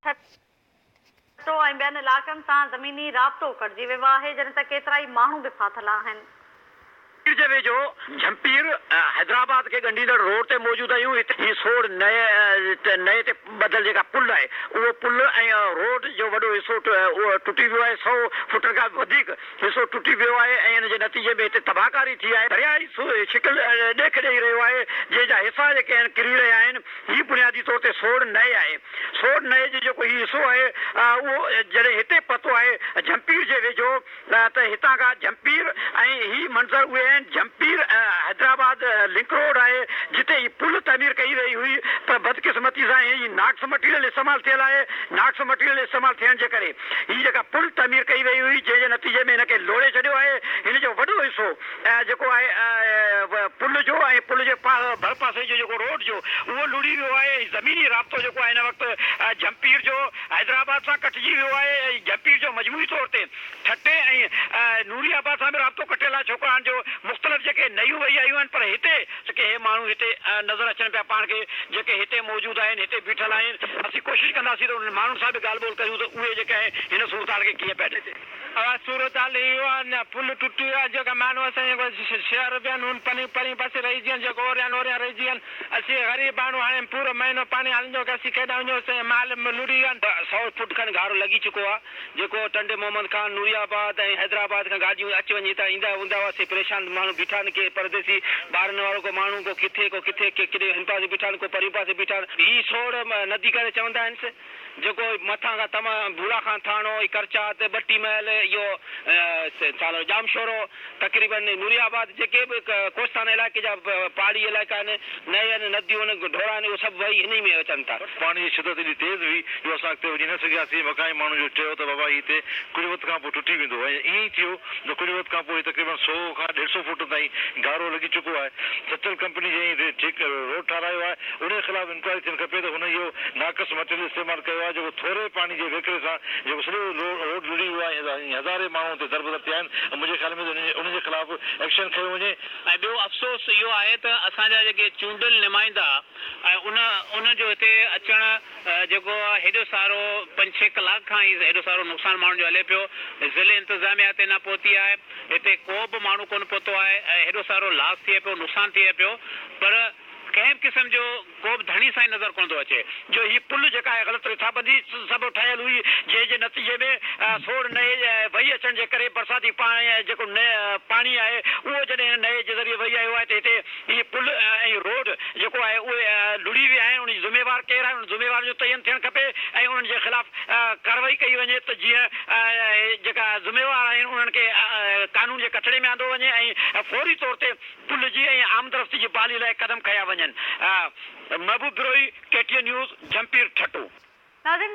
ठटो ऐं ॿियनि इलाइक़नि सां ज़मीनी राब्तो कटिजी वियो आहे जॾहिं त केतिरा ई माण्हू बि फाथल आहिनि। जे वेझो झंपीर हैदराबाद के ॻंढींदड़ रोड ते मौजूद आहियूं। हिते ही सोड़ नए ते ॿधल जेका पुल आहे उहो पुल ऐं रोड जो वॾो हिसो उहो टुटी वियो आहे। 100 फुट खां वधीक हिसो टुटी वियो आहे ऐं हिन जे नतीजे में हिते तबाहकारी थी आहे। दरिया जी शिकिल ॾेख ॾेई रहियो आहे जंहिंजा हिसा जेके आहिनि किरी रहिया आहिनि। ही बुनियादी तौर ते सोड़ नए आहे। सोड़ नए जो जेको ही हिसो आहे उहो जॾहिं हिते पतो आहे झंपीर जे वेझो त हितां खां झंपीर ऐं ही मंज़र उहे आहिनि। झंपीर हैदराबाद लिंक रोड आहे जिते ही पुल तामीर कई रही हुई पर बदकिस्मती सां ही नाक्स मटीरियल इस्तेमालु थियल आहे। नाक्स मटीरियल इस्तेमालु थियण जे करे ही जेका पुल तामीर कई वई हुई जंहिंजे नतीजे में हिनखे लोड़े छॾियो आहे। हिन जो वॾो हिसो जेको आहे पुल जो ऐं पुल जे भर पासे जो जेको रोड जो उहो लुड़ी वियो आहे। ज़मीनी राब्तो जेको आहे हिन वक़्तु झंपीर जो हैदराबाद सां कटिजी वियो आहे। झंपीर जो मजमूई तौर ते ठटे ऐं नूरियाबाद सां बि राब्तो कटियल आहे। छोकिरानि जो मुख़्तलिफ़ जेके नयूं वही आयूं आहिनि पर हिते जेके हे माण्हू हिते नज़र अचनि पिया पाण खे जेके हिते मौजूद आहिनि हिते बीठल आहिनि। असीं कोशिशि कंदासीं त उन्हनि माण्हुनि सां बि ॻाल्हि ॿोल कयूं त उहे जेके आहिनि हिन सूरत हाल खे कीअं पिया ॾिसे। सूरत हाल इहो आहे पुल टुटी वियो आहे जेका माण्हू असांजे शहर बि आहिनि परी परी पासे रहिजी आहिनि जेको ओरिया ओरिया रहिजी आहिनि। असीं ग़रीब माण्हू हाणे पूरो महीनो पाणी हलंदो की असीं केॾा वञूं असांजे माल में लुड़ी विया आहिनि। 100 फुट खनि गारो लॻी चुको आहे जेको टंडे मोहम्मद खान नूरियाबाद ऐं हैदराबाद खां गाॾियूं अची वञी त ईंदा हूंदा हुआसीं। परेशान माण्हू बीठा आहिनि के परदेसी ॿारनि वारो को माण्हू को किथे केॾे हिन पासे बीठा आहिनि को परी पासे बीठा आहिनि। ही सोड़ नदी करे चवंदा आहिनि जेको मथां खां तमामु भूरा खां थाणो करचात बट्टी महल इहो जामशोरो तक़रीबन नूरियाबाद जेके बि कोस्तान इलाइक़े जा पहाड़ी इलाइक़ा आहिनि नए आहिनि नदियूं आहिनि ढोरा आहिनि उहे सभु वही हिन में अचनि था। पाणी जी शिदत एॾी तेज़ हुई जो असां अॻिते वञी न सघियासीं। मकाई माण्हू जो चयो त बाबा हिते कुझु वक़्त खां पोइ टुटी वेंदो ऐं ईअं ई थियो त कुझु वक़्त खां पोइ तक़रीबन 100 खां 150 फुट ताईं गारो लॻी चुको आहे। सचल कंपनी जे रोड ठारायो आहे उनजे ख़िलाफ़ इंक्वायरी थियणु खपे त हुन इहो नाक़स मटीरियल इस्तेमालु कयो आहे जेको थोरे पाणी जे वेकिरे सां जेको सॼो रोड लुड़ी वियो आहे। हज़ारे माण्हू हुते दरबदर थिया आहिनि। मुंहिंजे ख़्याल में उनजे ख़िलाफ़ एक्शन खयो वञे। ऐं ॿियो अफ़सोस इहो आहे त असांजा जेके चूंडियल नुमाइंदा ऐं उन जो हिते अचणु जेको आहे हेॾो सारो 5-6 कलाक खां ई हेॾो सारो नुक़सानु माण्हुनि जो हले पियो। ज़िले इंतिज़ामिया ते न पहुती आहे हिते को बि माण्हू कोन पहुतो आहे ऐं हेॾो सारो लॉस थिए पियो नुक़सानु थिए पियो पर कंहिं बि क़िस्म जो को बि धणी सां ई नज़र कोन थो अचे। जो ही पुल जेका आहे ग़लति रिथाबंदी सभु ठहियल हुई जंहिंजे नतीजे में सोड़ नए वही अचण जे करे बरसाती पाणी जेको पाणी आहे उहो जॾहिं नए जे ज़रिए वही आयो आहे त हिते हीअ पुल ऐं रोड जेको आहे उहे लुड़ी विया आहिनि। उनजी ज़िम्मेवार केरु आहे उन ज़िम्मेवार जो तयन थियणु खपे ऐं उन्हनि जे ख़िलाफ़ कार्रवाई कई वञे त जीअं जेका ज़िम्मेवार आहिनि उन्हनि खे कानून जे कठड़े में आंदो वञे ऐं फौरी तौर ते पुल जी ऐं आमदरफ़्ती जी बहाली लाइ क़दम खंया वञनि। महबूब बिरोही KTN न्यूज़ झंपीर ठटो। नाज़रीन